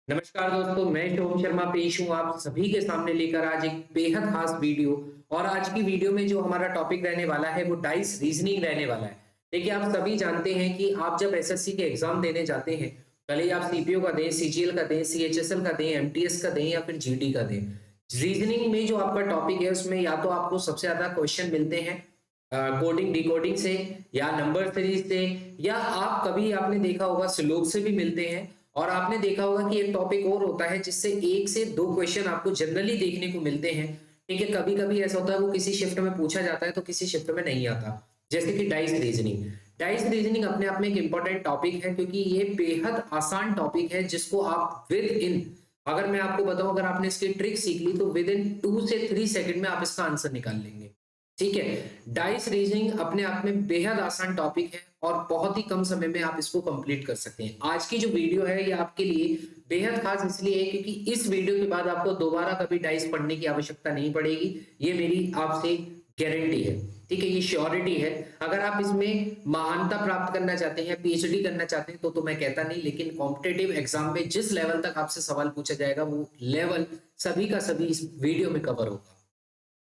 नमस्कार दोस्तों, मैं शिवम शर्मा पेश हूँ आप सभी के सामने लेकर आज एक बेहद खास वीडियो। और आज की वीडियो में जो हमारा टॉपिक रहने वाला है वो डाइस रीजनिंग रहने वाला है। देखिए, आप सभी जानते हैं कि आप जब एसएससी के एग्जाम देने जाते हैं, भले ही आप सीपीओ का दें, सीजीएल का दें, सीएचएसएल का दें, एमटीएस का दें या फिर जीडी का दें, रीजनिंग में जो आपका टॉपिक है उसमें या तो आपको सबसे ज्यादा क्वेश्चन मिलते हैं कोडिंग डिकोडिंग से या नंबर सीरीज से, या आप कभी आपने देखा होगा श्लोक से भी मिलते हैं। और आपने देखा होगा कि एक टॉपिक और होता है जिससे एक से दो क्वेश्चन आपको जनरली देखने को मिलते हैं। ठीक है, कभी कभी ऐसा होता है वो किसी शिफ्ट में पूछा जाता है तो किसी शिफ्ट में नहीं आता, जैसे कि डाइस रीजनिंग। डाइस रीजनिंग अपने आप में एक इंपॉर्टेंट टॉपिक है क्योंकि ये बेहद आसान टॉपिक है जिसको आप विद इन, अगर मैं आपको बताऊं, अगर आपने इसकी ट्रिक सीख ली तो विद इन 2 से 3 सेकंड में आप इसका आंसर निकाल लेंगे। ठीक है, डाइस रीजनिंग अपने आप में बेहद आसान टॉपिक है और बहुत ही कम समय में आप इसको कंप्लीट कर सकते हैं। आज की जो वीडियो है ये आपके लिए बेहद खास इसलिए है क्योंकि इस वीडियो के बाद आपको दोबारा कभी डाइस पढ़ने की आवश्यकता नहीं पड़ेगी। ये मेरी आपसे गारंटी है। ठीक है, ये श्योरिटी है। अगर आप इसमें महानता प्राप्त करना चाहते हैं, पीएचडी करना चाहते हैं तो मैं कहता नहीं, लेकिन कॉम्पिटेटिव एग्जाम में जिस लेवल तक आपसे सवाल पूछा जाएगा वो लेवल सभी का सभी इस वीडियो में कवर होगा।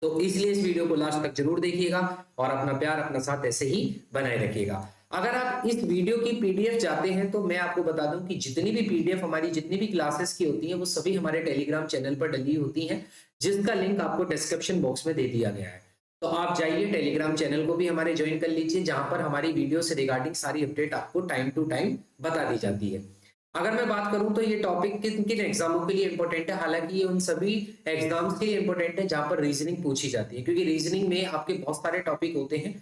तो इसलिए इस वीडियो को लास्ट तक जरूर देखिएगा और अपना प्यार अपना साथ ऐसे ही बनाए रखिएगा। अगर आप इस वीडियो की पीडीएफ चाहते हैं तो मैं आपको बता दूं कि जितनी भी पीडीएफ हमारी जितनी भी क्लासेस की होती हैं वो सभी हमारे टेलीग्राम चैनल पर डली होती हैं, जिसका लिंक आपको डिस्क्रिप्शन बॉक्स में दे दिया गया है। तो आप जाइए टेलीग्राम चैनल को भी हमारे ज्वाइन कर लीजिए, जहां पर हमारी वीडियो से रिगार्डिंग सारी अपडेट आपको टाइम टू टाइम बता दी जाती है। अगर मैं बात करूं तो ये टॉपिक किन किन एग्जामों के लिए इंपॉर्टेंट है, हालांकि ये उन सभी एग्जाम्स के लिए इंपॉर्टेंट है जहां पर रीजनिंग पूछी जाती है, क्योंकि रीजनिंग में आपके बहुत सारे टॉपिक होते हैं।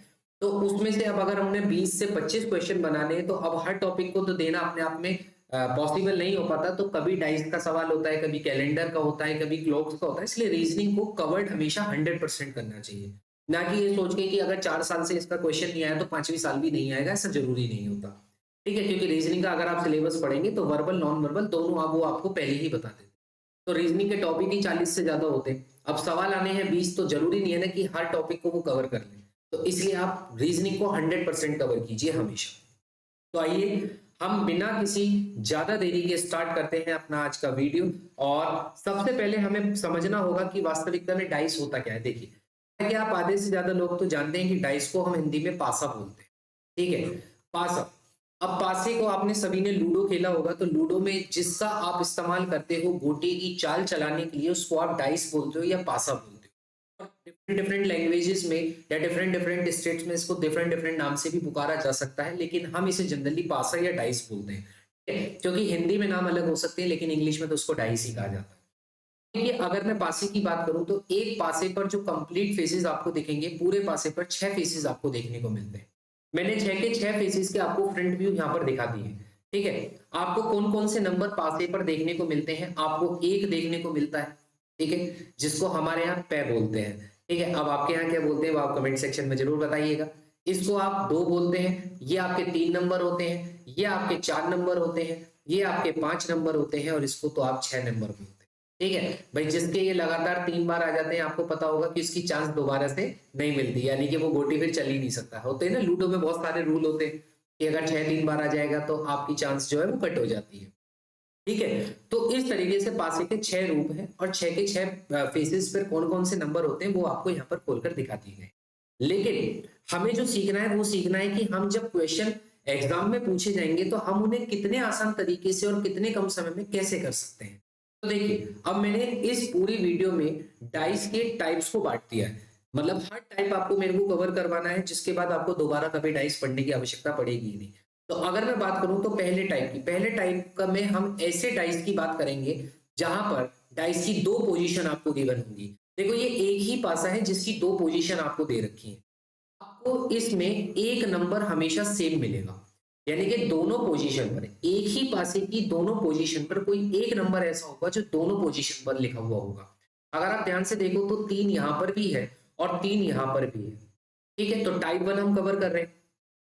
तो उसमें से अब अगर हमने 20 से 25 क्वेश्चन बनाने हैं तो अब हर टॉपिक को तो देना अपने आप में पॉसिबल नहीं हो पाता। तो कभी डाइस का सवाल होता है, कभी कैलेंडर का होता है, कभी क्लॉक्स का होता है, इसलिए रीजनिंग को कवर्ड हमेशा 100% करना चाहिए। ना कि ये सोच के कि अगर 4 साल से इसका क्वेश्चन नहीं आया तो 5वीं साल भी नहीं आएगा, ऐसा जरूरी नहीं होता। ठीक है, क्योंकि रीजनिंग का अगर आप सिलेबस पढ़ेंगे तो वर्बल नॉन वर्बल दोनों आप वो आपको पहले ही बता देते हैं। तो रीजनिंग के टॉपिक ही 40 से ज्यादा होते हैं। अब सवाल आने हैं 20, तो जरूरी नहीं है ना कि हर टॉपिक को वो कवर कर लें। तो इसलिए आप रीजनिंग को 100% कवर कीजिए हमेशा। तो आइए हम बिना किसी ज्यादा देरी के स्टार्ट करते हैं अपना आज का वीडियो। और सबसे पहले हमें समझना होगा कि वास्तविकता में डाइस होता क्या है। देखिए, कि आप आधे से ज्यादा लोग तो जानते हैं कि डाइस को हम हिंदी में पासा बोलते हैं। ठीक है, पासा। अब पासे को आपने सभी ने लूडो खेला होगा, तो लूडो में जिसका आप इस्तेमाल करते हो गोटी की चाल चलाने के लिए उसको आप डाइस बोलते हो या पासा बोलते हो। डिफरेंट डिफरेंट लैंग्वेजेस में या डिफरेंट डिफरेंट स्टेट्स में इसको डिफरेंट डिफरेंट नाम से भी पुकारा जा सकता है, लेकिन हम इसे जनरली पासा या डाइस बोलते हैं। ठीक है? क्योंकि हिंदी में नाम अलग हो सकते हैं लेकिन इंग्लिश में तो उसको डाइस ही कहा जाता है। देखिए, अगर मैं पासे की बात करूं तो एक पासे पर जो कंप्लीट फेसेस आपको दिखेंगे, पूरे पासे पर 6 फेसेस आपको देखने को मिलते हैं। मैंने 6 के 6 फेसेस के आपको फ्रंट व्यू यहाँ पर दिखा दिए। ठीक है, आपको कौन कौन से नंबर पासे पर देखने को मिलते हैं? आपको एक देखने को मिलता है, ठीक है, जिसको हमारे यहाँ पै बोलते हैं। ठीक है, अब आपके यहाँ क्या बोलते हैं वो आप कमेंट सेक्शन में जरूर बताइएगा। इसको आप 2 बोलते हैं, ये आपके 3 नंबर होते हैं, ये आपके 4 नंबर होते हैं, ये आपके 5 नंबर होते हैं और इसको तो आप 6 नंबर बोलते हैं। ठीक है भाई, जिसके ये लगातार 3 बार आ जाते हैं आपको पता होगा कि इसकी चांस दोबारा से नहीं मिलती, यानी कि वो गोटी फिर चल ही नहीं सकता। होते हैं ना लूडो में बहुत सारे रूल होते हैं कि अगर 6 3 बार आ जाएगा तो आपकी चांस जो है वो कट हो जाती है। ठीक है, तो इस तरीके से पासे के 6 रूप हैं और 6 के 6 फेसेस पर कौन कौन से नंबर होते हैं वो आपको यहाँ पर खोलकर दिखा दिए गए। लेकिन हमें जो सीखना है वो सीखना है कि हम जब क्वेश्चन एग्जाम में पूछे जाएंगे तो हम उन्हें कितने आसान तरीके से और कितने कम समय में कैसे कर सकते हैं। तो देखिए, अब मैंने इस पूरी वीडियो में डाइस के टाइप्स को बांट दिया है। मतलब हर टाइप आपको मेरे को कवर करवाना है, जिसके बाद आपको दोबारा कभी डाइस पढ़ने की आवश्यकता पड़ेगी ही नहीं। तो अगर मैं बात करूं तो पहले टाइप का में हम ऐसे डाइस की बात करेंगे जहां पर डाइस की 2 पोजीशन आपको गिवन होंगी। देखो, ये एक ही पासा है जिसकी 2 पोजीशन आपको दे रखी है। आपको इसमें एक नंबर हमेशा सेम मिलेगा, यानी कि दोनों पोजीशन पर एक ही पासे की दोनों पोजीशन पर कोई एक नंबर ऐसा होगा जो दोनों पोजीशन पर लिखा हुआ होगा। अगर आप ध्यान से देखो तो 3 यहां पर भी है और 3 यहां पर भी है। ठीक है, तो टाइप 1 हम कवर कर रहे हैं।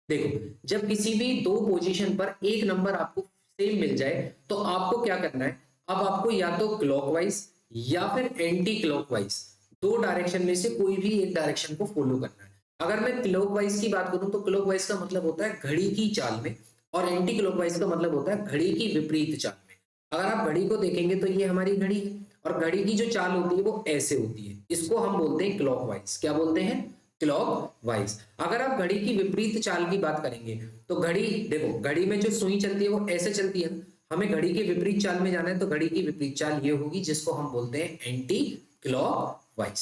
देखो, जब किसी भी 2 पोजीशन पर एक नंबर आपको सेम मिल जाए तो आपको क्या करना है? अब आपको या तो क्लॉकवाइज या फिर एंटी क्लॉकवाइज, 2 डायरेक्शन में से कोई भी एक डायरेक्शन को फॉलो करना है। अगर मैं क्लॉकवाइज की बात करूं तो क्लॉकवाइज का मतलब होता है घड़ी की चाल में, और एंटी क्लॉकवाइज का मतलब होता है घड़ी की विपरीत चाल में। अगर आप घड़ी को देखेंगे तो ये हमारी घड़ी है और घड़ी की जो चाल होती है वो ऐसे होती है, इसको हम बोलते हैं क्लॉकवाइज। क्या बोलते हैं? क्लॉकवाइज। अगर आप घड़ी की विपरीत चाल की बात करेंगे तो घड़ी, देखो घड़ी में जो सुई चलती है वो ऐसे चलती है, हमें घड़ी की विपरीत चाल में जाना है तो घड़ी की विपरीत चाल ये होगी जिसको हम बोलते हैं एंटी क्लॉकवाइज।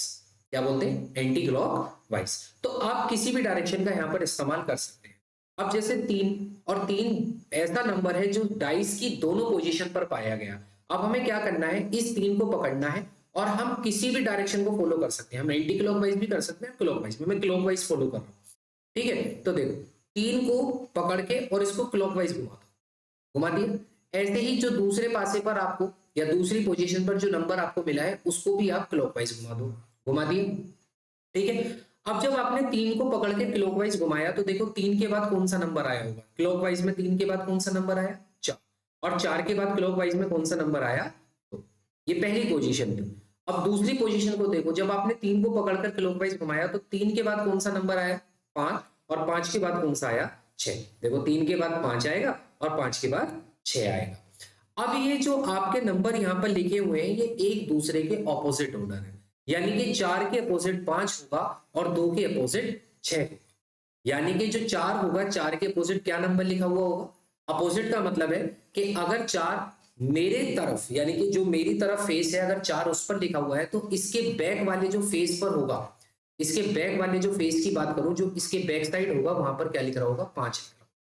क्या बोलते हैं? Anti clockwise. तो आप किसी भी डायरेक्शन का यहाँ पर इस्तेमाल कर सकते हैं। अब जैसे 3 ऐसा नंबर है जो डाइस की दोनों पोजीशन पर पाया गया। अब हमें क्या करना है, इस 3 को पकड़ना है और हम किसी भी डायरेक्शन को फॉलो कर सकते हैं। हम एंटी क्लॉकवाइज भी कर सकते हैं, क्लॉकवाइज में। मैं क्लॉकवाइज फॉलो कर रहा हूँ, ठीक है। तो देखो 3 को पकड़ के और इसको क्लॉकवाइज घुमा दो, घुमा दिया। ऐसे ही जो दूसरे पासे पर आपको या दूसरी पोजीशन पर जो नंबर आपको मिला है उसको भी आप क्लॉकवाइज घुमा दो, घुमा दिए, ठीक है। अब जब आपने 3 को पकड़ के क्लॉकवाइज घुमाया तो देखो 3 के बाद कौन सा नंबर आया होगा क्लॉकवाइज में? 3 के बाद कौन सा नंबर आया? 4। और 4 के बाद क्लॉकवाइज में कौन सा नंबर आया? 2। ये पहली पोजीशन थी। अब दूसरी पोजीशन को देखो, जब आपने 3 को पकड़कर क्लॉकवाइज घुमाया तो 3 के बाद कौन सा नंबर आया? 5। और 5 के बाद कौन सा आया? 6। देखो 3 के बाद 5 आएगा और 5 के बाद 6 आएगा। अब ये जो आपके नंबर यहाँ पर लिखे हुए हैं ये एक दूसरे के ऑपोजिट ऑर्डर है, यानी कि 4 के अपोजिट 5 होगा और 2 के अपोजिट 6 होगा। यानी कि जो 4 होगा, 4 के अपोजिट क्या नंबर लिखा हुआ होगा? अपोजिट का मतलब है कि अगर 4 मेरे तरफ, यानी कि जो मेरी तरफ फेस है, अगर 4 उस पर लिखा हुआ है तो इसके बैक वाले जो फेस पर होगा, इसके बैक वाले जो फेस की बात करूं, जो इसके बैक साइड होगा वहां पर क्या लिख रहा होगा? 5 लिख रहा होगा,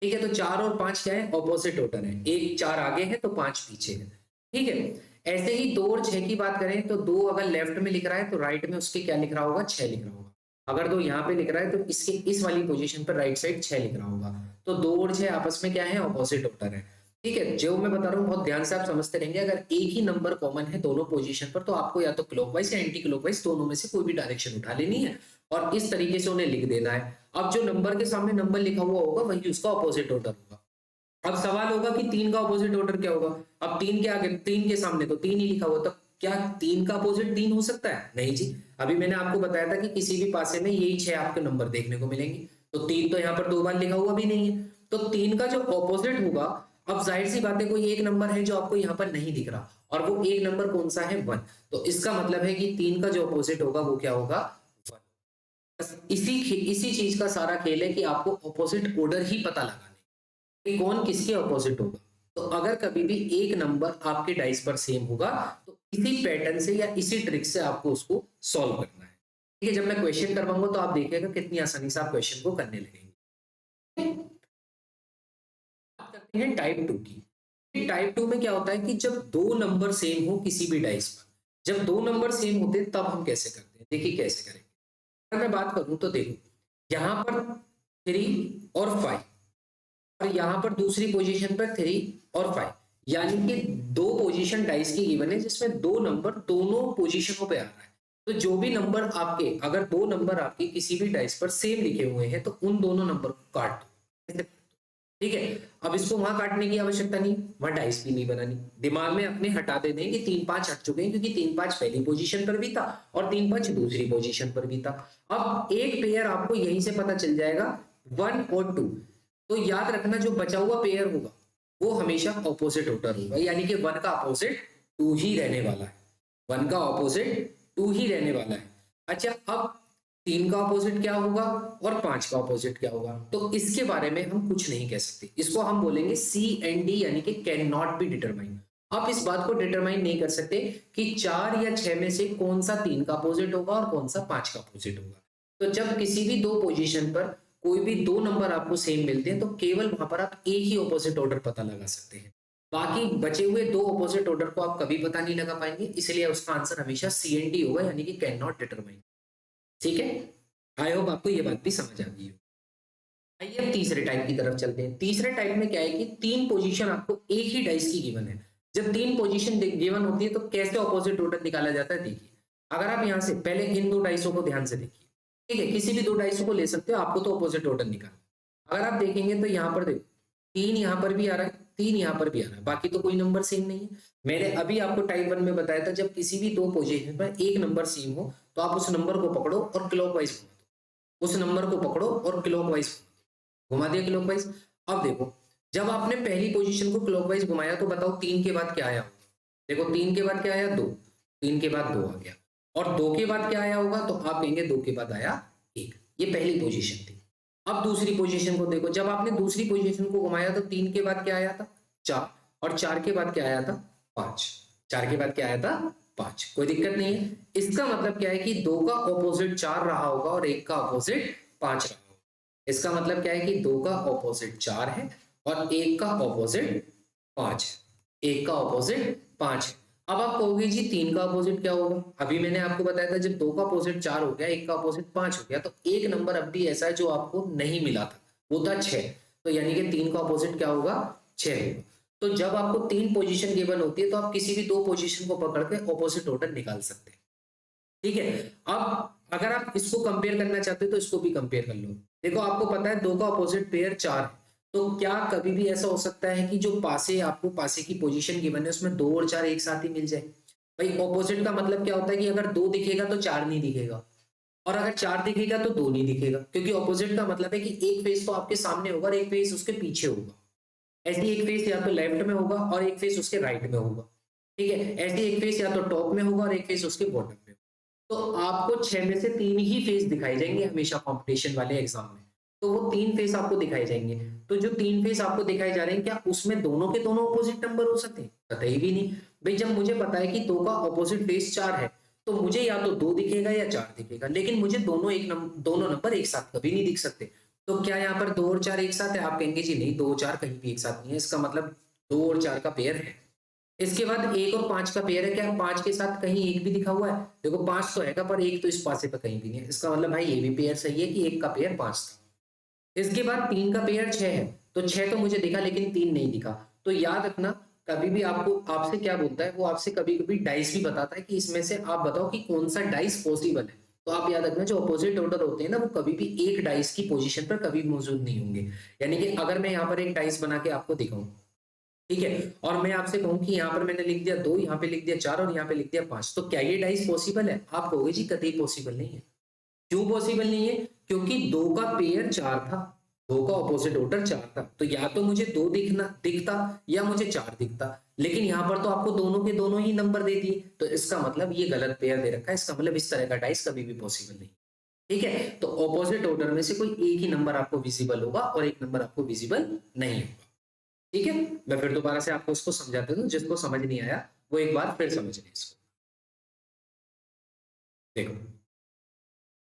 ठीक है। तो 4 और 5 क्या है? ऑपोजिट ऑर्डर है, एक 4 आगे है तो 5 पीछे है, ठीक है। ऐसे ही 2 और 6 की बात करें तो 2 अगर लेफ्ट में लिख रहा है तो राइट में उसके क्या लिख रहा होगा? 6 लिख रहा होगा। अगर 2 यहाँ पे लिख रहा है तो इसके इस वाली पोजीशन पर राइट साइड 6 लिख रहा होगा। तो 2 और 6 आपस में क्या है? ऑपोजिट ऑर्डर है, ठीक है। जो मैं बता रहा हूँ बहुत ध्यान से आप समझते रहेंगे। अगर एक ही नंबर कॉमन है दोनों पोजीशन पर तो आपको या तो क्लॉकवाइज या एंटी क्लॉकवाइज दोनों में से कोई भी डायरेक्शन उठा लेनी है और इस तरीके से उन्हें लिख देना है। अब जो नंबर के सामने नंबर लिखा हुआ होगा वही उसका ऑपोजिट ऑर्डर होगा। अब सवाल होगा कि 3 का ऑपोजिट ऑर्डर क्या होगा? अब 3 के आगे, 3 के सामने तो 3 ही लिखा हुआ, तब क्या 3 का अपोजिट 3 हो सकता है? नहीं जी। अभी मैंने आपको बताया था कि किसी भी पासे में यही 6 आपके नंबर देखने को मिलेंगे, तो 3 तो यहाँ पर 2 बार लिखा हुआ भी नहीं है, तो 3 का जो ऑपोजिट होगा, अब जाहिर सी बात है कोई एक नंबर है जो आपको यहाँ पर नहीं दिख रहा और वो एक नंबर कौन सा है? 1। तो इसका मतलब है कि 3 का जो ऑपोजिट होगा वो क्या होगा? 1। बस इसी चीज का सारा खेल है कि आपको ऑपोजिट ऑर्डर ही पता लगाना है कि कौन किसके ऑपोजिट होगा। तो अगर कभी भी एक नंबर आपके डाइस पर सेम होगा तो इसी पैटर्न से या इसी ट्रिक से आपको उसको सॉल्व करना है, ठीक है। जब मैं क्वेश्चन करवाऊंगा तो आप देखिएगा कितनी आसानी से आप क्वेश्चन को करने लगेंगे। बात करते हैं टाइप 2 की। टाइप 2 में क्या होता है कि जब 2 नंबर सेम हो किसी भी डाइस पर, जब 2 नंबर सेम होते हैं तब हम कैसे करते हैं, देखिए कैसे करेंगे। अगर मैं बात करूं तो देखो यहाँ पर 3 और 5 और यहाँ पर दूसरी पोजीशन पर 3 और 5, यानी कि 2 पोजीशन डाइस की गिवन है जिसमें 2 नंबर दोनों पोजीशनों पे आ रहा है। तो जो भी नंबर आपके, अगर 2 नंबर आपके किसी भी डाइस पर सेम लिखे हुए हैं तो उन दोनों नंबर को काट दो, ठीक है। अब इसको वहां काटने की आवश्यकता नहीं, वहां डाइस भी नहीं बनानी, दिमाग में अपने हटा देते हैं कि 3-5 हट चुके हैं क्योंकि 3-5 पहली पोजीशन पर भी था और 3-5 दूसरी पोजीशन पर भी था। अब एक पेयर आपको यहीं से पता चल जाएगा 1 और 2। तो याद रखना जो बचा हुआ पेयर होगा वो हमेशा ऑपोजिट ऑर्डर होगा, यानी कि 1 का अपोजिट 2 ही रहने वाला है, 1 का ऑपोजिट 2 ही रहने वाला है। अच्छा, अब 3 का अपोजिट क्या होगा और 5 का अपोजिट क्या होगा? तो इसके बारे में हम कुछ नहीं कह सकते, इसको हम बोलेंगे सी एंड डी, यानी कि कैन नॉट बी डिटरमाइन। आप इस बात को डिटरमाइन नहीं कर सकते कि 4 या 6 में से कौन सा 3 का अपोजिट होगा और कौन सा 5 का अपोजिट होगा। तो जब किसी भी 2 पोजीशन पर कोई भी 2 नंबर आपको सेम मिलते हैं तो केवल वहां पर आप एक ही ऑपोजिट ऑर्डर पता लगा सकते हैं, बाकी बचे हुए 2 ऑपोजिट ऑर्डर को आप कभी पता नहीं लगा पाएंगे, इसलिए उसका आंसर हमेशा सी एंड डी होगा, यानी कि कैन नॉट डिटरमाइन, ठीक है। आई होप आपको ये बात भी समझ आ गई हो। आइए अब तीसरे टाइप की तरफ चलते हैं। तीसरे टाइप में क्या है कि 3 पोजीशन आपको एक ही डाइस की गिवन है। जब 3 पोजीशन गिवन होती है तो कैसे ऑपोजिट ऑर्डर निकाला जाता है, देखिए। अगर आप यहाँ से पहले इन 2 डाइसों को ध्यान से देखिए, ठीक है, किसी भी 2 डाइसों को ले सकते हो, आपको तो ऑपोजिट ऑर्डर निकालना। अगर आप देखेंगे तो यहाँ पर देखो 3 यहाँ पर भी आ रहा है, 3 यहाँ पर भी आ रहा है, बाकी तो कोई नंबर सेम नहीं है। मैंने अभी आपको टाइप 1 में बताया था जब किसी भी 2 पोजीशन पर एक नंबर सेम हो तो आप उस नंबर को पकड़ो और क्लॉकवाइज घुमा दो, उस नंबर को पकड़ो और क्लॉकवाइज घुमा दिया, क्लॉकवाइज। अब देखो जब आपने पहली पोजीशन को क्लॉकवाइज घुमाया तो बताओ 3 के बाद क्या आया होगा? देखो 3 के बाद क्या आया? 2, 3 के बाद 2 आ गया, और 2 के बाद क्या आया होगा? तो आप कहेंगे 2 के बाद आया 1। ये पहली पोजीशन थी। अब दूसरी पोजीशन को देखो, जब आपने दूसरी पोजीशन को घुमाया तो 3 के बाद क्या आया था? 4, और 4 के बाद क्या आया था? 5। 4 के बाद क्या आया था? 5। कोई दिक्कत नहीं है। इसका मतलब क्या है कि 2 का ऑपोजिट 4 रहा होगा और 1 का ऑपोजिट 5 रहा होगा। इसका मतलब क्या है कि 2 का ऑपोजिट 4 है और 1 का ऑपोजिट 5 है। 1 का ऑपोजिट 5 है। अब आप कहोगे जी 3 का अपोजिट क्या होगा? अभी मैंने आपको बताया था जब 2 का अपोजिट 4 हो गया, 1 का अपोजिट 5 हो गया, तो एक नंबर अब भी ऐसा है जो आपको नहीं मिला था, वो था 6। तो यानी कि 3 का अपोजिट क्या होगा? 6 होगा। तो जब आपको 3 पोजीशन गिवन होती है तो आप किसी भी 2 पोजीशन को पकड़ के ऑपोजिट ऑर्डर निकाल सकते हैं। ठीक है। अब अगर आप इसको कंपेयर करना चाहते हो तो इसको भी कंपेयर कर लो। देखो आपको पता है 2 का अपोजिट पेयर 4 है, तो क्या कभी भी ऐसा हो सकता है कि जो पासे आपको पासे की पोजीशन गिवन है उसमें 2 और 4 एक साथ ही मिल जाए? भाई ऑपोजिट का मतलब क्या होता है कि अगर 2 दिखेगा तो 4 नहीं दिखेगा, और अगर 4 दिखेगा तो 2 नहीं दिखेगा, क्योंकि ऑपोजिट का मतलब है कि एक फेस तो आपके सामने होगा और एक फेस उसके पीछे होगा। ऐसे एक फेस या तो लेफ्ट में होगा और एक फेस उसके राइट में होगा। ठीक है। ऐसे एक फेस या तो टॉप में होगा और एक फेस उसके बॉटम में। तो आपको 6 में से 3 ही फेस दिखाई जाएंगे हमेशा कंपटीशन वाले एग्जाम में। तो वो 3 फेस आपको दिखाई जाएंगे। तो जो 3 फेस आपको दिखाई जा रहे हैं, क्या उसमें दोनों के दोनों ऑपोजिट नंबर हो सकते हैं? कतई भी नहीं। भाई जब मुझे पता है कि 2 का ऑपोजिट फेस 4 है, तो मुझे या तो 2 दिखेगा या 4 दिखेगा, लेकिन मुझे दोनों नंबर एक साथ कभी नहीं दिख सकते। तो क्या यहाँ पर 2 और 4 एक साथ है? आप कहेंगे जी नहीं, 2 और 4 कहीं भी एक साथ नहीं है। इसका मतलब 2 और 4 का पेयर है। इसके बाद 1 और 5 का पेयर है। क्या 5 के साथ कहीं 1 भी दिखा हुआ है? देखो 5 तो हैगा पर 1 तो इस पासे पे कहीं भी नहीं है। इसका मतलब भाई ये भी पेयर सही है कि 1 का पेयर 5 था। इसके बाद 3 का पेयर 6 है, तो 6 तो मुझे दिखा लेकिन 3 नहीं दिखा। तो याद रखना, कभी भी आपको आपसे क्या बोलता है, वो आपसे कभी-कभी डाइस भी बताता है कि इसमें से आप बताओ कि कौन सा डाइस पॉसिबल है। तो आप याद रखना, जो अपोजिट ऑर्डर होते हैं ना, वो कभी भी एक डाइस की पोजीशन पर कभी मौजूद नहीं होंगे। यानी कि अगर मैं यहाँ पर एक डाइस बना के आपको दिखाऊं, ठीक है, और मैं आपसे कहूं कि यहाँ पर मैंने लिख दिया 2, यहाँ पे लिख दिया 4 और यहाँ पे लिख दिया 5, तो क्या ये डाइस पॉसिबल है? आप कहोगे जी कतई पॉसिबल नहीं है। क्यों पॉसिबल नहीं है? क्योंकि 2 का पेयर 4 था, 2 का ऑपोजिट ऑर्डर 4 था, तो या तो मुझे 2 दिखता या मुझे 4 दिखता, लेकिन यहाँ पर तो आपको दोनों के दोनों ही नंबर दे दिए, तो इसका मतलब ये गलत पेयर दे रखा है। इसका मतलब इस तरह का डाइस कभी भी पॉसिबल नहीं। ठीक है। तो ऑपोजिट ऑर्डर में से कोई एक ही नंबर आपको विजिबल होगा और एक नंबर आपको विजिबल नहीं होगा। ठीक है। मैं फिर दोबारा से आपको इसको समझाता हूँ, जिसको समझ नहीं आया वो एक बार फिर समझ ले इसको। देखो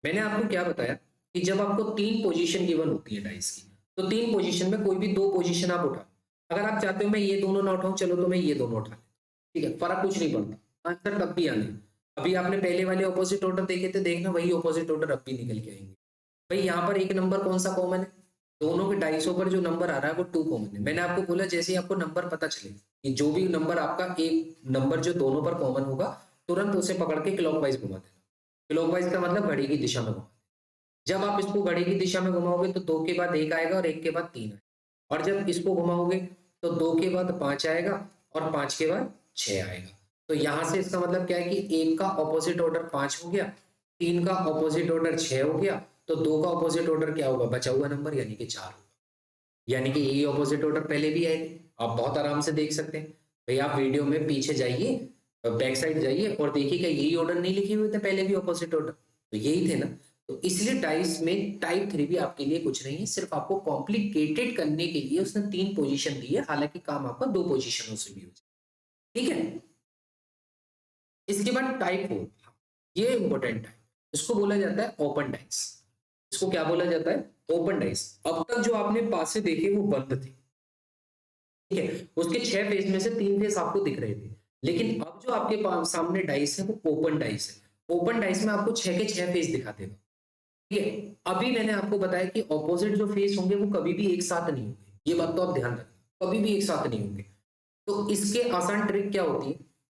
मैंने आपको क्या बताया कि जब आपको 3 पोजीशन गिवन होती है डाइस की, तो 3 पोजीशन में कोई भी 2 पोजीशन आप उठा। अगर आप चाहते हो मैं ये दोनों ना उठाऊं, चलो तो मैं ये दोनों उठा। ठीक है, फर्क कुछ नहीं पड़ता, आंसर तब भी आने। अभी आपने पहले वाले ऑपोजिट ऑर्डर देखे थे, देखना वही ऑपोजिट ऑर्डर अब भी निकल के आएंगे। भाई यहाँ पर एक नंबर कौन सा कॉमन है? दोनों के डाइसों पर जो नंबर आ रहा है वो 2 कॉमन है। मैंने आपको बोला जैसे ही आपको नंबर पता चले कि जो भी नंबर आपका एक नंबर जो दोनों पर कॉमन होगा, तुरंत उसे पकड़ के क्लॉकवाइज घुमा देना। क्लॉकवाइज का मतलब घड़ी की दिशा में घुमा। जब आप इसको घड़ी की दिशा में घुमाओगे तो 2 के बाद 1 आएगा और 1 के बाद 3 आएगा, और जब इसको घुमाओगे तो 2 के बाद 5 आएगा और 5 के बाद 6 आएगा। तो यहां से इसका मतलब क्या है कि 1 का ऑपोजिट ऑर्डर 5 हो गया, 3 का ऑपोजिट ऑर्डर 6 हो गया, तो 2 का ऑपोजिट ऑर्डर क्या होगा? बचा हुआ नंबर यानी कि 4 होगा। यानी कि यही ऑपोजिट ऑर्डर पहले भी आए थे, आप बहुत आराम से देख सकते हैं। भाई आप वीडियो में पीछे जाइए, बैक साइड जाइए और देखिए क्या यही ऑर्डर नहीं लिखे हुए थे पहले भी ऑपोजिट ऑर्डर? तो यही थे ना। तो इसलिए डाइस में टाइप 3 भी आपके लिए कुछ नहीं है, सिर्फ आपको कॉम्प्लिकेटेड करने के लिए उसने 3 पोजीशन दी है, हालांकि काम आपका 2 पोजीशनों से भी हो जाए। ठीक है। इसके बाद टाइप 4, ये इंपॉर्टेंट है। इसको बोला जाता है ओपन डाइस। इसको क्या बोला जाता है? Open dice. अब तक जो आपने पासे देखे वो बंद थे, ठीक है, उसके 6 फेस में से 3 फेस आपको दिख रहे थे, लेकिन अब जो आपके सामने डाइस है वो ओपन डाइस है। ओपन डाइस में आपको 6 के 6 फेस दिखा देगा। ठीक है। अभी मैंने आपको बताया कि ऑपोजिट जो फेस होंगे वो कभी भी एक साथ नहीं होंगे, ये बात तो आप ध्यान रखना, कभी भी एक साथ नहीं होंगे। तो इसके आसान ट्रिक क्या होती है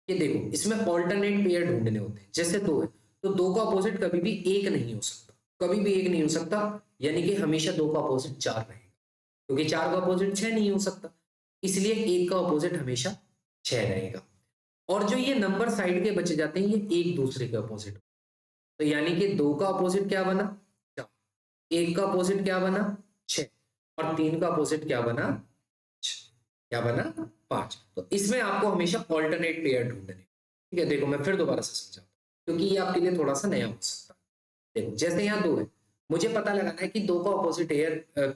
कि देखो इसमें ऑल्टरनेट पेयर ढूंढने होते हैं। जैसे 2 है तो 2 का अपोजिट कभी भी एक नहीं हो सकता, कभी भी एक नहीं हो सकता, यानी कि हमेशा 2 का अपोजिट 4 रहेगा, क्योंकि 4 का अपोजिट 6 नहीं हो सकता, इसलिए 1 का अपोजिट हमेशा 6 रहेगा। और जो ये नंबर साइड के बचे जाते हैं ये एक दूसरे के अपोजिट, तो यानी कि 2 का अपोजिट क्या बना? 4। 1 का अपोजिट क्या बना? 6। और 3 का अपोजिट क्या बना? 6। क्या बना 5। तो इसमें आपको हमेशा ऑल्टरनेट पेयर ढूंढने, ठीक है। देखो मैं फिर दोबारा से समझाता हूँ क्योंकि ये आपके लिए थोड़ा सा नया हो सकता है। देखो जैसे यहाँ 2 है, मुझे पता लगाना है कि 2 का ऑपोजिट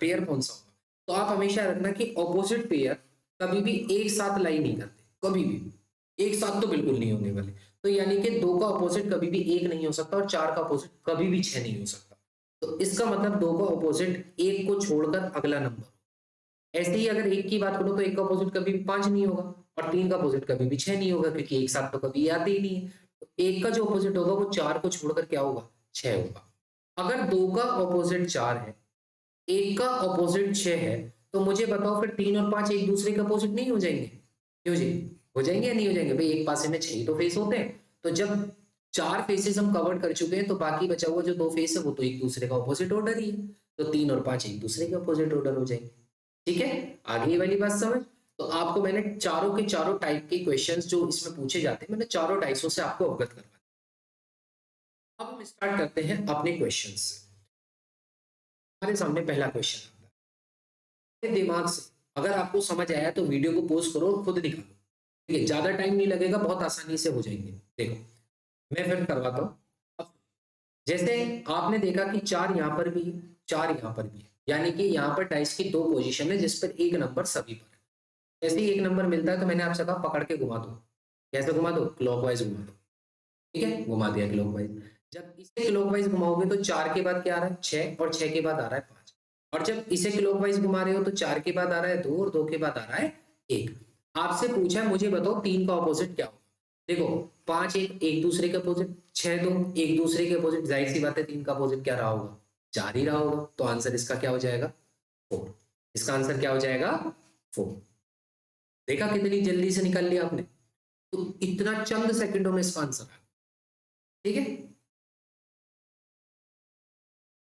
पेयर कौन सा होगा। तो आप हमेशा रखना कि ऑपोजिट पेयर कभी भी एक साथ लाई नहीं करते, कभी भी एक साथ तो बिल्कुल नहीं होने वाले। तो यानी कि 2 का ऑपोजिट कभी भी 1 नहीं हो सकता और 4 का ऑपोजिट कभी भी 6 नहीं हो सकता। तो इसका मतलब 2 का ऑपोजिट 1 को छोड़कर अगला नंबर। ऐसे ही अगर 1 की बात करूं तो 1 का अपोजिट कभी भी 5 नहीं होगा और 3 का अपोजिट कभी भी 6 नहीं होगा क्योंकि एक साथ तो कभी आते ही नहीं है। तो 1 का जो अपोजिट होगा वो 4 को छोड़कर क्या होगा 6 होगा। अगर 2 का अपोजिट 4 है, 1 का अपोजिट 6 है, तो मुझे बताओ फिर 3 और 5 एक दूसरे के अपोजिट नहीं हो जाएंगे? क्यों जी? हो जाएंगे या नहीं हो जाएंगे? भाई एक पासे में 6 ही तो फेस होते हैं। तो जब 4 फेसेस हम कवर कर चुके हैं तो बाकी बचा हुआ जो 2 फेस है वो तो एक दूसरे का अपोजिट ऑर्डर ही है। तो 3 और 5 एक दूसरे के अपोजिट ऑर्डर हो जाएंगे। ठीक है, आगे वाली बात समझ। तो आपको मैंने चारों के चारों टाइप के क्वेश्चंस जो इसमें पूछे जाते हैं मैंने चारों टाइप्सों से आपको अवगत करवा दिया। अब हम स्टार्ट करते हैं अपने क्वेश्चंस से। हमारे सामने पहला क्वेश्चन आता है। दिमाग से अगर आपको समझ आया तो वीडियो को पॉज करो और खुद निकालो, ठीक है। ज्यादा टाइम नहीं लगेगा, बहुत आसानी से हो जाएंगे। देखो मैं फिर करवाता हूँ। अब जैसे आपने देखा कि 4 यहाँ पर भी है, 4 यहाँ पर भी है, यानी कि यहाँ पर डाइस की 2 पोजीशन है जिस पर एक नंबर सभी पर है। जैसे ही एक नंबर मिलता है तो मैंने आपसे कहा पकड़ के घुमा दो। कैसे घुमा दो? क्लॉकवाइज घुमा दो। ठीक है, घुमा दिया क्लॉकवाइज। जब इसे क्लॉकवाइज घुमाओगे तो 4 के बाद क्या आ रहा है 6 और 6 के बाद आ रहा है 5। और जब इसे क्लॉकवाइज घुमा रहे हो तो 4 के बाद आ रहा है 2 और 2 के बाद आ रहा है 1। आपसे पूछा है मुझे बताओ 3 का ऑपोजिट क्या होगा। देखो 5 एक एक दूसरे के अपोजिट, 6 2 एक दूसरे के अपोजिट, जाहिर सी बात है 3 का अपोजिट क्या रहा होगा 4 ही रहा होगा। तो आंसर इसका क्या हो जाएगा 4। इसका आंसर क्या हो जाएगा 4। देखा कितनी जल्दी से निकाल लिया आपने। तो इतना चंद सेकंडों में इसका आंसर आ गया। ठीक है,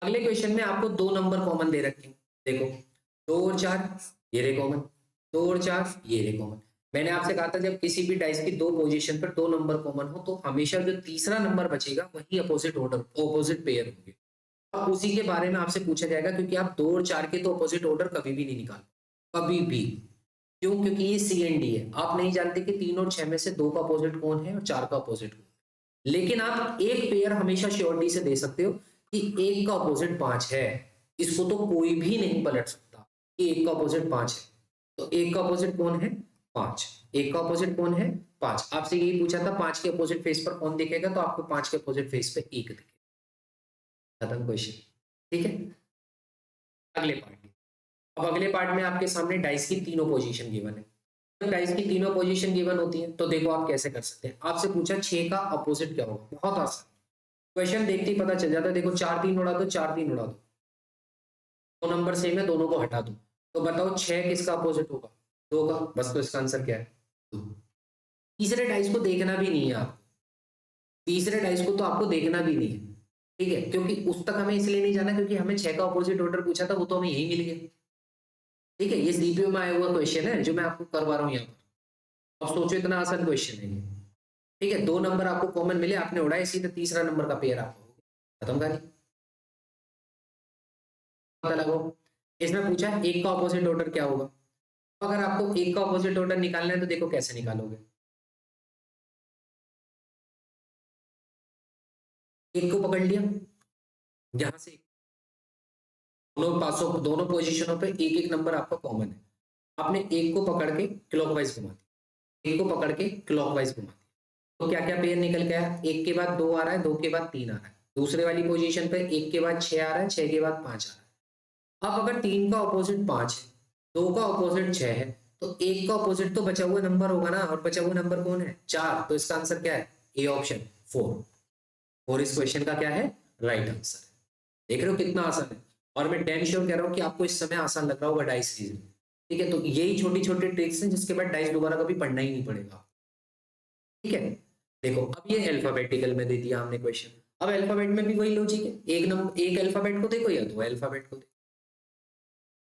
अगले क्वेश्चन में आपको 2 नंबर कॉमन दे रखे हैं। देखो 2 और 4 ये रहे कॉमन, 2 और 4 ये रहे कॉमन। मैंने आपसे कहा था जब किसी भी डाइस की 2 पोजीशन पर 2 नंबर कॉमन हो तो हमेशा जो तीसरा नंबर बचेगा वही अपोजिट ऑर्डर अपोजिट पेयर होंगे। अब उसी के बारे में आपसे पूछा जाएगा क्योंकि आप 2 और 4 के तो अपोजिट ऑर्डर कभी भी नहीं निकाल, कभी भी। क्यों? क्योंकि ये सी एंड डी है। आप नहीं जानते कि 3 और 6 में से 2 का अपोजिट कौन है और 4 का अपोजिट कौन है। लेकिन आप एक पेयर हमेशा श्योरिटी से दे सकते हो कि 1 का अपोजिट 5 है। इसको तो कोई भी नहीं पलट सकता कि 1 का अपोजिट 5 है। तो 1 का अपोजिट कौन है 5। 1 का अपोजिट कौन है 5। आपसे यही पूछा था 5 के अपोजिट फेस पर कौन दिखेगा, तो आपको 5 के अपोजिट फेस पे 1 दिखेगा। खत्म क्वेश्चन। ठीक है, अगले पार्ट। अब अगले पार्ट में आपके सामने डाइस की तीनों पोजीशन गिवन है। तो डाइस की तीनों पोजीशन गिवन होती है तो देखो आप कैसे कर सकते हैं। आपसे पूछा 6 का अपोजिट क्या होगा, बहुत आसान क्वेश्चन देखते ही पता चल जाता है। देखो 4 3 उड़ा दो, 4 3 उड़ा दो, दो नंबर सेम है दोनों को हटा दो। तो बताओ 6 किसका अपोजिट होगा 2 का। बस तो इसका आंसर क्या है 2। तीसरे डाइस को देखना भी नहीं है आप, तीसरे डाइस को तो आपको देखना भी नहीं है। ठीक है, क्योंकि उस तक हमें इसलिए नहीं जाना क्योंकि हमें 6 का अपोजिट ऑर्डर पूछा था, वो तो हमें यही मिल गया। ठीक है, ये सीपीयू में आया हुआ क्वेश्चन है जो मैं आपको करवा रहा हूँ यहाँ पर। अब सोचो इतना आसान क्वेश्चन है ये। ठीक है, 2 नंबर आपको कॉमन मिले, आपने उड़ाए, सीधे तीसरा नंबर का पेयर आपको खत्म कहानी। पता लगाओ। इसमें पूछा है 1 का ऑपोजिट ऑर्डर क्या होगा। अगर आपको 1 का ऑपोजिट ऑर्डर निकालना है तो देखो कैसे निकालोगे। 1 को पकड़ लिया, यहां से दोनों पासों दोनों पोजीशनों पे एक एक नंबर आपका कॉमन है। आपने 1 को पकड़ के क्लॉकवाइज घुमा दिया, 1 को पकड़ के क्लॉकवाइज घुमा दिया। तो क्या क्या पेयर निकल गया, 1 के बाद 2 आ रहा है, 2 के बाद 3 आ रहा है। दूसरे वाली पोजीशन पे 1 के बाद 6 आ रहा है, 6 के बाद 5 आ रहा है। अब अगर 3 का ऑपोजिट 5 है, 2 का ऑपोजिट 6 है, तो 1 का ऑपोजिट तो बचा हुआ नंबर होगा ना, और बचा हुआ नंबर कौन है 4। तो इसका आंसर क्या है ए ऑप्शन 4। और इस क्वेश्चन का क्या है राइट आंसर। देख रहे हो कितना आसान है। और मैं डैम श्योर कह रहा हूँ कि आपको इस समय आसान लग रहा होगा डाइस रीजनिंग। ठीक है, तो यही छोटी छोटी ट्रिक्स हैं जिसके बाद डाइस दोबारा कभी पढ़ना ही नहीं पड़ेगा। ठीक है, देखो अब ये अल्फाबेटिकल में दे दिया हमने क्वेश्चन। अब अल्फाबेट में भी वही लॉजिक है, एक नंबर एक अल्फाबेट को देखो या दो अल्फाबेट को देखो।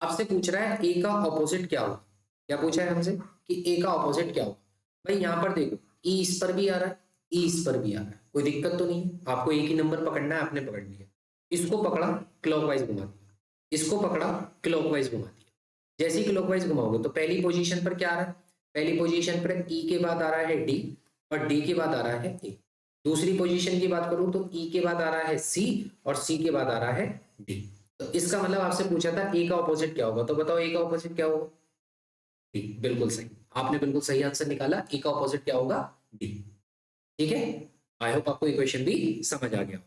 आपसे पूछ रहा है ए का ऑपोजिट क्या होगा। क्या पूछा है हमसे कि ए का ऑपोजिट क्या होगा। भाई यहाँ पर देखो ई इस पर भी आ रहा है, ई इस पर भी आ रहा है, कोई दिक्कत तो नहीं है। आपको एक ही नंबर पकड़ना है, आपने पकड़ लिया। इसको पकड़ा क्लॉकवाइज घुमा दिया, इसको पकड़ा क्लॉकवाइज घुमा दिया। जैसे ही क्लॉकवाइज घुमाओगे तो पहली पोजीशन पर क्या आ रहा है, पहली पोजीशन पर ई के बाद आ रहा है डी और डी के बाद आ रहा है ए। दूसरी पोजीशन की बात करूं तो ई के बाद आ रहा है सी और सी के बाद आ रहा है डी। तो इसका मतलब आपसे पूछा था ए का ऑपोजिट क्या होगा, तो बताओ ए का ऑपोजिट क्या होगा, डी। बिल्कुल सही, आपने बिल्कुल सही आंसर निकाला, ए का ऑपोजिट क्या होगा, डी। ठीक है, आई होप आपको ये क्वेश्चन भी समझ आ गया।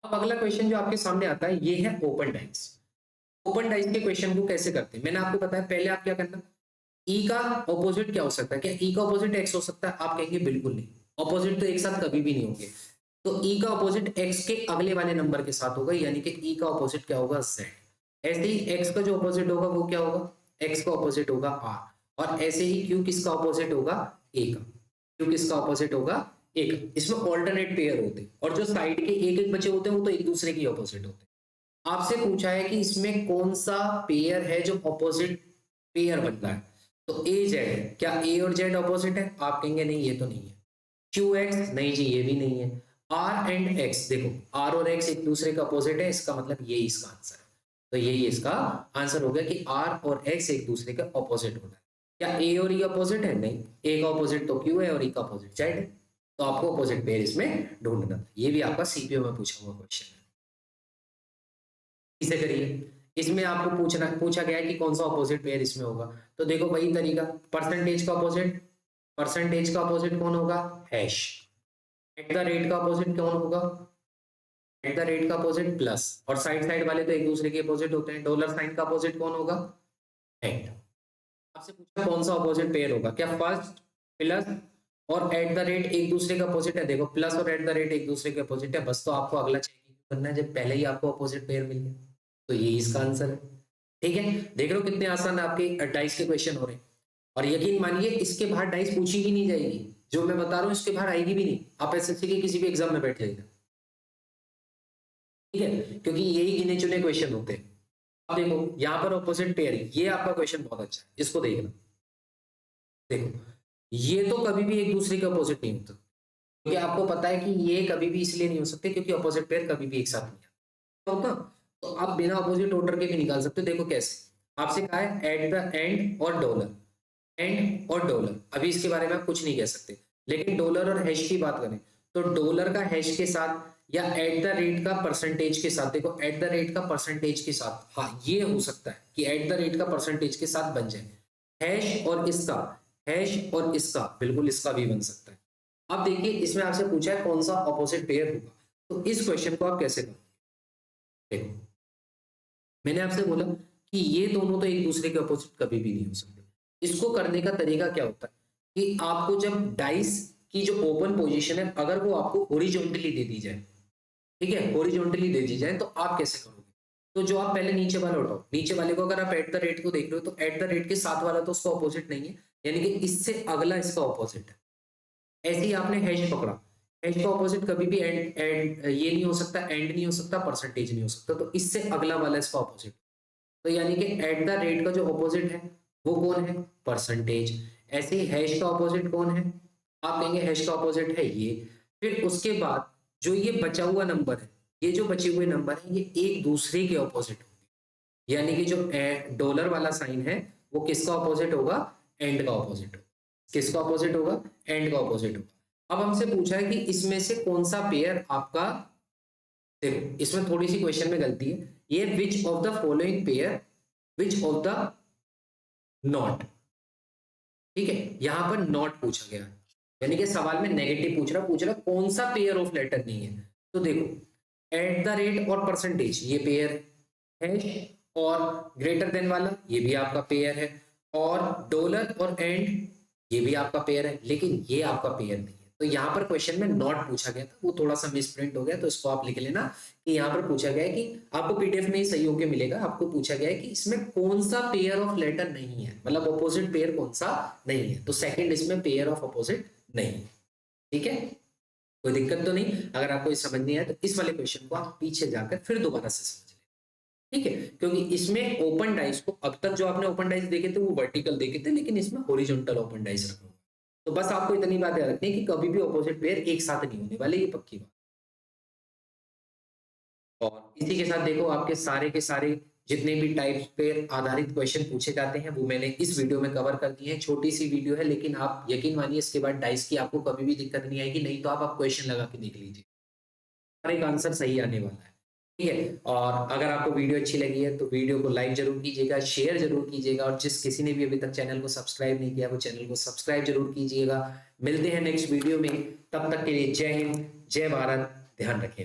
अब अगला क्वेश्चन जो आपके सामने आता है ये है ओपन डाइस। ओपन डाइस के क्वेश्चन को कैसे करते हैं मैंने आपको बताया, पहले आप क्या करना, ई का ऑपोजिट क्या हो सकता है, क्या ई का ऑपोजिट एक्स हो सकता है, आप कहेंगे बिल्कुल नहीं, ऑपोजिट तो एक साथ कभी भी नहीं होंगे। तो ई का ऑपोजिट एक्स के अगले वाले नंबर के साथ होगा, यानी कि ई का ऑपोजिट क्या होगा, जेड। ऐसे ही एक्स का जो ऑपोजिट होगा वो क्या होगा, एक्स का ऑपोजिट होगा आर। और ऐसे ही क्यू किसका ऑपोजिट होगा, ए का, क्यू किसका ऑपोजिट होगा, ए का। इसमें ऑल्टरनेट पेयर होते हैं और जो साइड के एक एक बचे होते हैं वो तो एक दूसरे की ऑपोजिट होते हैं। आपसे पूछा है कि इसमें कौन सा पेयर है जो ऑपोजिट पेयर बन रहा है, तो ए जेड, क्या ए और जेड ऑपोजिट है, आप कहेंगे नहीं ये तो नहीं है। क्यू एक्स, नहीं जी ये भी नहीं है। आर एंड एक्स, देखो आर और एक्स एक दूसरे का अपोजिट है, इसका मतलब यही इसका आंसर है। तो यही इसका आंसर हो गया कि आर और एक्स एक दूसरे का अपोजिट होता है। क्या ए और ई अपोजिट है, नहीं, ए का अपोजिट तो क्यू है और ई का अपोजिट जेड है। तो आपको अपोजिट पेयर इसमें ढूंढना था, ये भी आपका सीपीओ में पूछा हुआ क्वेश्चन है। इसे करिए, इसमें आपको पूछा गया है कि कौन सा अपोजिट पेयर इसमें होगा, तो देखो वही तरीका, परसेंटेज का अपोजिट, परसेंटेज का अपोजिट कौन होगा, हैश। एट द रेट का अपोजिट कौन होगा, एट द रेट का अपोजिट प्लस। और साइड साइड वाले तो एक दूसरे के अपोजिट होते हैं, डॉलर साइन का अपोजिट कौन होगा, एट। आपसे पूछा कौन सा अपोजिट पेयर होगा, क्या फर्स्ट प्लस और एट द रेट एक दूसरे का अपोजिट है, देखो प्लस और एट द रेट एक दूसरे के अपोजिट है, बस तो आपको अगला चेक करना है जब पहले ही आपको अपोजिट पेयर मिल गया, तो यही इसका आंसर है। ठीक है, देख रहे हो कितने आसान आपके डाइस के क्वेश्चन हो रहे हैं। और यकीन मानिए इसके बाहर डाइस पूछी ही नहीं जाएगी, जो मैं बता रहा हूँ इसके बाहर आएगी भी नहीं, आप एसएससी के किसी भी एग्जाम में बैठ जाएगा। ठीक है, क्योंकि यही गिने चुने क्वेश्चन होते हैं। अब देखो यहाँ पर ऑपोजिट पेयर, ये आपका क्वेश्चन बहुत अच्छा है, इसको देखना। देखो ये तो कभी भी एक दूसरे के अपोजिट नहीं होता, क्योंकि आपको पता है कि ये कभी भी इसलिए नहीं हो सकते क्योंकि अपोजिट पेयर कभी भी एक साथ नहीं होता। तो आप बिना अपोजिट ऑर्डर के भी निकाल सकते हो। देखो कैसे, आपसे कहा है एट द एंड और डॉलर, एंड और डॉलर, अभी इसके बारे में आप कुछ नहीं कह सकते, लेकिन डॉलर और हैश की बात करें तो डॉलर का हैश के साथ या एट द रेट का परसेंटेज के साथ, देखो एट द रेट का परसेंटेज के साथ, हाँ ये हो सकता है कि एट द रेट का परसेंटेज के साथ बन जाए, हैश और इसका, हैश और इसका, बिल्कुल इसका भी बन सकता है। अब देखिए इसमें आपसे पूछा है कौन सा ऑपोजिट पेयर होगा, तो इस क्वेश्चन को आप कैसे करोगे। देखो मैंने आपसे बोला कि ये दोनों तो एक दूसरे के अपोजिट कभी भी नहीं हो सकते। इसको करने का तरीका क्या होता है कि आपको जब डाइस की जो ओपन पोजीशन है अगर वो आपको हॉरिजॉन्टली दे दी जाए, ठीक है, हॉरिजॉन्टली दे दी जाए, तो आप कैसे करोगे, तो जो आप पहले नीचे वाला उठाओ, नीचे वाले को अगर आप एट द रेट को देख रहे हो तो एट द रेट के साथ वाला तो उसका ऑपोजिट नहीं है, यानी कि इससे अगला इसका ऑपोजिट है। ऐसे ही आपने हैश पकड़ा, हैश का ऑपोजिट कभी भी एंड एंड ये नहीं हो सकता, एंड नहीं हो सकता, परसेंटेज नहीं हो सकता, तो इससे अगला वाला इसका ऑपोजिट, तो यानी कि एट द रेट का जो ऑपोजिट है वो कौन है, परसेंटेज। ऐसे ही हैश का ऑपोजिट कौन है, आप कहेंगे हैश का ऑपोजिट है ये। फिर उसके बाद जो ये बचा हुआ नंबर है, ये जो बचे हुए नंबर है ये एक दूसरे के ऑपोजिट होंगे, यानी कि जो डॉलर वाला साइन है वो किसका ऑपोजिट होगा, एंड का ऑपोजिट होगा। किसका ऑपोजिट होगा, एंड का ऑपोजिट होगा। अब हमसे पूछा है कि इसमें से कौन सा पेयर आपका, देखो इसमें थोड़ी सी क्वेश्चन में गलती है, ये which of the following pair, which of the not, ठीक है, यहां पर नॉट पूछा गया, यानी कि सवाल में नेगेटिव पूछ रहा कौन सा पेयर ऑफ लेटर नहीं है। तो देखो एट द रेट और परसेंटेज ये पेयर है, और ग्रेटर देन वाला ये भी आपका पेयर है, और डॉलर और एंड ये भी आपका पेयर है, लेकिन ये आपका पेयर नहीं है। तो यहाँ पर क्वेश्चन में नॉट पूछा गया था, वो थोड़ा सा मिसप्रिंट हो गया, तो इसको आप लिख लेना कि यहाँ पर पूछा गया है कि आपको पीडीएफ में ही सही होके मिलेगा, आपको पूछा गया है कि इसमें कौन सा पेयर ऑफ लेटर नहीं है, मतलब अपोजिट पेयर कौन सा नहीं है, तो सेकंड इसमें पेयर ऑफ अपोजिट नहीं है। ठीक है, कोई दिक्कत तो नहीं, अगर आपको ये समझ नहीं आया तो इस वाले क्वेश्चन को आप पीछे जाकर फिर दोबारा से समझ लें। ठीक है, क्योंकि इसमें ओपन डाइस को, अब तक जो आपने ओपन डाइस देखे थे वो वर्टिकल देखे थे, लेकिन इसमें हॉरिजॉन्टल ओपन डाइस रखा, तो बस आपको इतनी बात याद रखनी है कि कभी भी ऑपोजिट पेयर एक साथ नहीं होने वाले, ये पक्की बात। और इसी के साथ देखो आपके सारे के सारे जितने भी टाइप्स पे आधारित क्वेश्चन पूछे जाते हैं वो मैंने इस वीडियो में कवर कर दिए हैं। छोटी सी वीडियो है, लेकिन आप यकीन मानिए इसके बाद डाइस की आपको कभी भी दिक्कत नहीं आएगी। नहीं तो आप क्वेश्चन लगा के देख लीजिए, हर एक आंसर सही आने वाला है। ठीक है, और अगर आपको वीडियो अच्छी लगी है तो वीडियो को लाइक जरूर कीजिएगा, शेयर जरूर कीजिएगा, और जिस किसी ने भी अभी तक चैनल को सब्सक्राइब नहीं किया वो चैनल को सब्सक्राइब जरूर कीजिएगा। मिलते हैं नेक्स्ट वीडियो में, तब तक के लिए जय हिंद, जय भारत, ध्यान रखें।